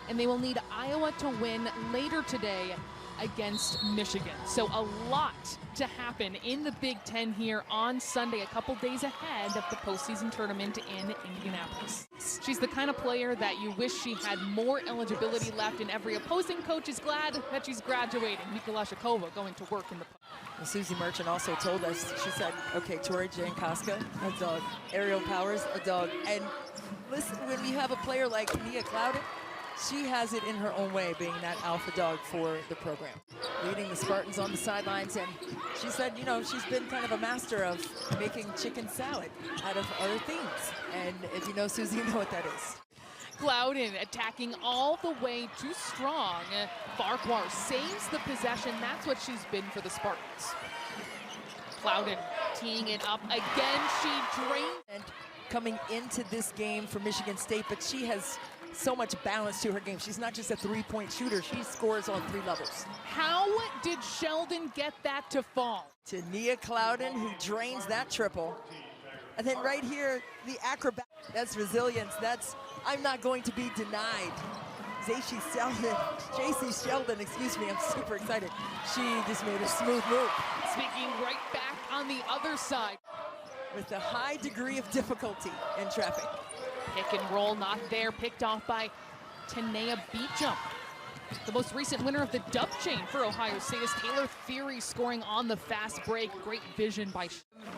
and they will need Iowa to win later today against Michigan. So a lot to happen in the Big Ten here on Sunday, a couple days ahead of the postseason tournament in Indianapolis. She's the kind of player that you wish she had more eligibility left, and every opposing coach is glad that she's graduating. Mikesell going to work in the well, Susie Merchant also told us, she said, okay, Tori Jane Koska, a dog. Aerial Powers, a dog. And listen, when we have a player like Nia Clouden, she has it in her own way, being that alpha dog for the program. Leading the Spartans on the sidelines, and she said, you know, she's been kind of a master of making chicken salad out of other things. And if you know Susie, you know what that is. Clouden attacking all the way too strong. Farquhar saves the possession. That's what she's been for the Spartans. Clouden teeing it up again. She drained. And coming into this game for Michigan State, but she has so much balance to her game. She's not just a three-point shooter. She scores on 3 levels. How did Sheldon get that to fall? To Nia Clouden, who drains that triple. And then right here, the acrobat. That's resilience. That's, I'm not going to be denied. JC Sheldon, excuse me, I'm super excited. She just made a smooth move. Speaking right back on the other side. With a high degree of difficulty in traffic. Pick and roll not there, picked off by Tanea Beecham. The most recent winner of the dub chain for Ohio State is Taylor Theory, scoring on the fast break. Great vision by.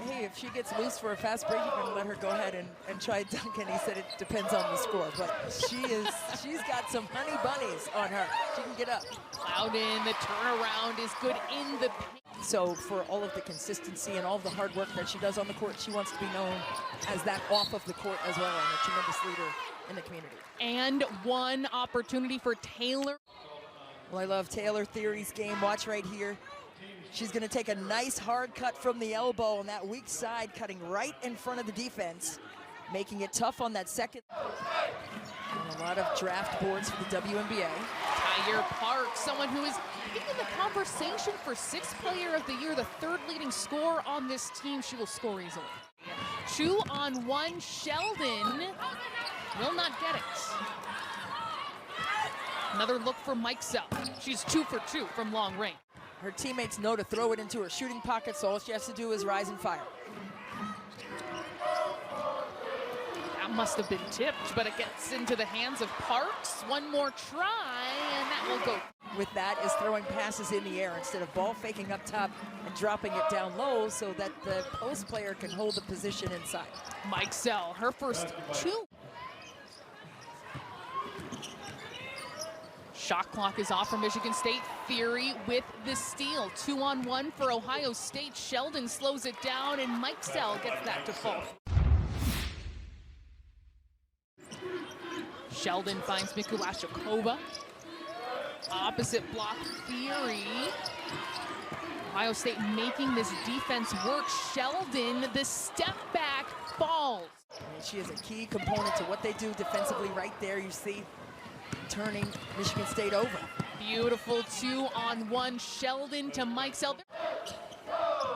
Hey, if she gets loose for a fast break, you can let her go ahead and try Duncan. He said it depends on the score, but she's got some honey bunnies on her. She can get up. Clouden, the turnaround is good in the paint. So for all of the consistency and all of the hard work that she does on the court, she wants to be known as that off of the court as well, and a tremendous leader in the community. And one opportunity for Taylor. Well, I love Taylor Theory's game. Watch right here. She's going to take a nice hard cut from the elbow on that weak side, cutting right in front of the defense, making it tough on that second. And a lot of draft boards for the WNBA. Tyre Park, someone who is in the conversation for 6th player of the year, the 3rd leading scorer on this team. She will score easily. 2-on-1, Sheldon will not get it. Another look for Mikesell. She's 2 for 2 from long range. Her teammates know to throw it into her shooting pocket, so all she has to do is rise and fire. That must have been tipped, but it gets into the hands of Parks. One more try, and that will go. With that is throwing passes in the air instead of ball faking up top and dropping it down low so that the post player can hold the position inside. Mikesell, her first 2. Shot clock is off for Michigan State. Theory with the steal. 2-on-1 for Ohio State. Sheldon slows it down, and Mikesell gets that to fall. Sheldon finds Mikesell. Opposite block, Theory. Ohio State making this defense work. Sheldon, the step back, falls. She is a key component to what they do defensively right there. You see, turning Michigan State over. Beautiful 2-on-1, Sheldon to Mikesell.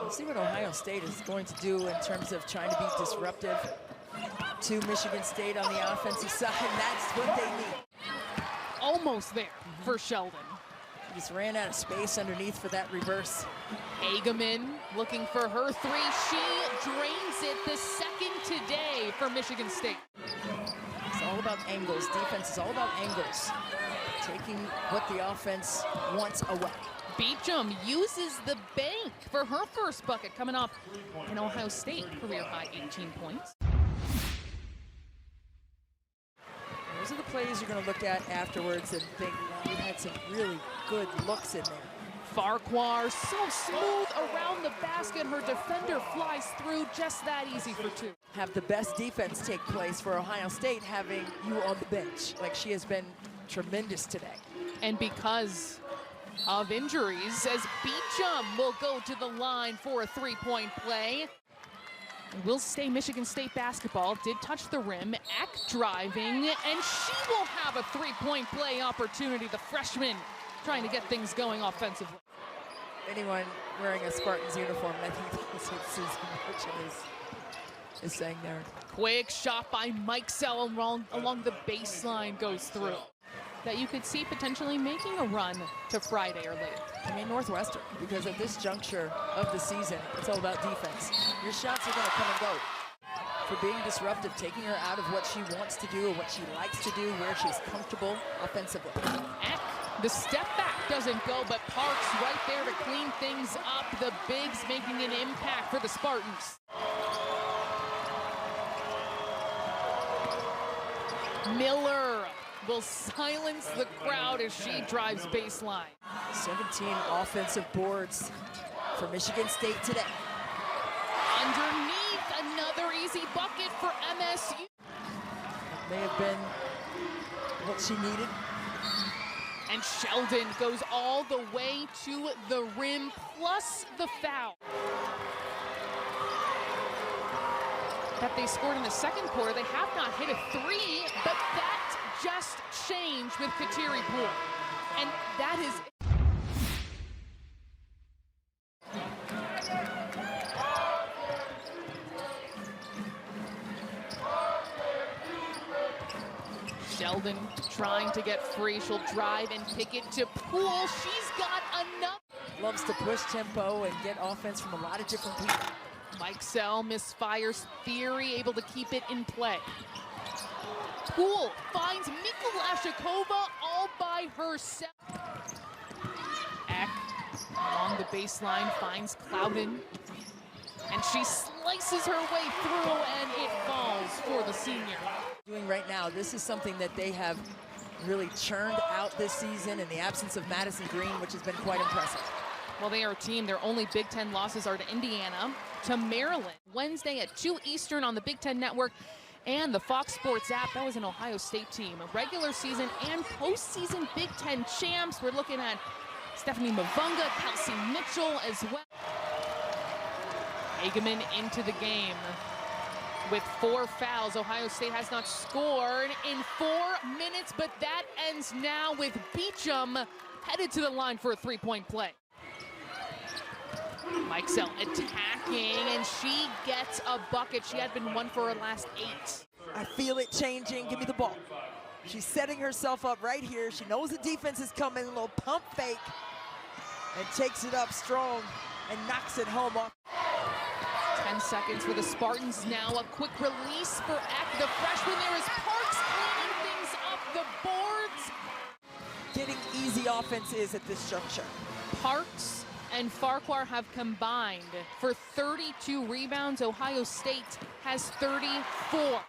Let's see what Ohio State is going to do in terms of trying to be disruptive to Michigan State on the offensive side, and that's what they need. Almost there for Sheldon. Just ran out of space underneath for that reverse. Hageman looking for her 3. She drains it, the 2nd today for Michigan State. It's all about angles. Defense is all about angles. Taking what the offense wants away. Beecham uses the bank for her first bucket, coming off an Ohio State career-high 18 points. Those are the plays you're going to look at afterwards and think, wow, we had some really good looks in there. Farquhar, so smooth around the basket. Her defender flies through, just that easy for 2. Have the best defense take place for Ohio State, having you on the bench. Like, she has been tremendous today. And because of injuries, as Beecham will go to the line for a 3-point play. Will stay Michigan State basketball, did touch the rim, Eck driving, and she will have a 3-point play opportunity. The freshman trying to get things going offensively. Anyone wearing a Spartans uniform, I think that's what Susan Merchant is saying there. Quick shot by Mikesell along the baseline, goes through. that you could see potentially making a run to Friday or later? I mean, Northwestern, because at this juncture of the season, it's all about defense. Your shots are going to come and go. For being disruptive, taking her out of what she wants to do or what she likes to do, where she's comfortable offensively. Eck, the step back doesn't go, but Parks right there to clean things up. The bigs making an impact for the Spartans. Miller will silence the crowd as she drives baseline. 17 offensive boards for Michigan State today. Underneath, another easy bucket for MSU. It may have been what she needed. And Sheldon goes all the way to the rim, plus the foul. That they scored in the second quarter. They have not hit a three, but that just changed with Kateri Poole. And that is... Sheldon trying to get free. She'll drive and kick it to Poole. She's got enough. Loves to push tempo and get offense from a lot of different people. Mikesell misfires Theory, able to keep it in play. Poole finds Mikulashikova all by herself. Eck along the baseline finds Clouden. And she slices her way through, and it falls for the senior. Doing right now, this is something that they have really churned out this season in the absence of Madison Green, which has been quite impressive. Well, they are a team. Their only Big Ten losses are to Indiana, to Maryland. Wednesday at 2 Eastern on the Big Ten Network and the Fox Sports app. That was an Ohio State team, a regular season and postseason Big Ten champs. We're looking at Stephanie Mavunga, Kelsey Mitchell as well. Hageman into the game with 4 fouls. Ohio State has not scored in 4 minutes, but that ends now with Beecham headed to the line for a 3-point play. Mikesell attacking, and she gets a bucket. She had been 1 for her last 8. I feel it changing. Give me the ball. She's setting herself up right here. She knows the defense is coming. A little pump fake, and takes it up strong and knocks it home off. 10 seconds for the Spartans now. A quick release for Eck, the freshman. There is Parks cleaning things up the boards. Getting easy offenses at this juncture. Parks and Farquhar have combined for 32 rebounds. Ohio State has 34.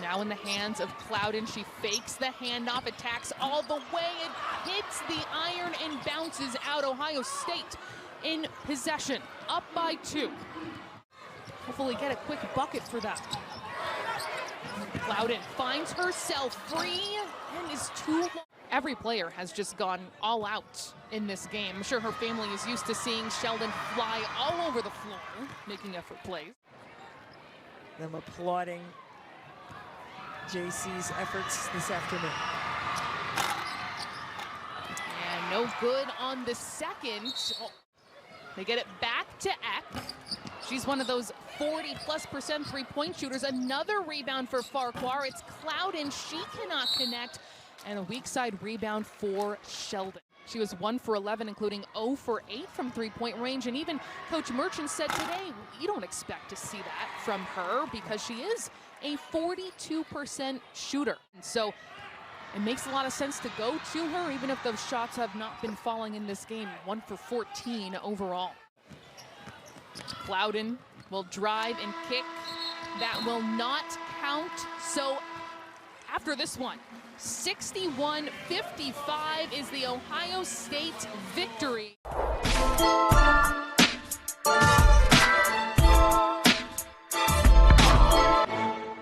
Now in the hands of Clouden. She fakes the handoff, attacks all the way. It hits the iron and bounces out. Ohio State in possession, up by 2. Hopefully get a quick bucket for that. Clouden finds herself free and is too long. Every player has just gone all out in this game. I'm sure her family is used to seeing Sheldon fly all over the floor, making effort plays. Them applauding JC's efforts this afternoon. And no good on the second. Oh, they get it back to Eck. She's one of those 40+% three-point shooters. Another rebound for Farquhar. It's Clouden. She cannot connect. And a weak side rebound for Sheldon. She was 1 for 11, including 0 for 8 from three-point range. And even Coach Merchant said today, you don't expect to see that from her because she is a 42% shooter. And so it makes a lot of sense to go to her, even if those shots have not been falling in this game. 1 for 14 overall. Clouden will drive and kick. That will not count. So after this one, 61-55 is the Ohio State victory.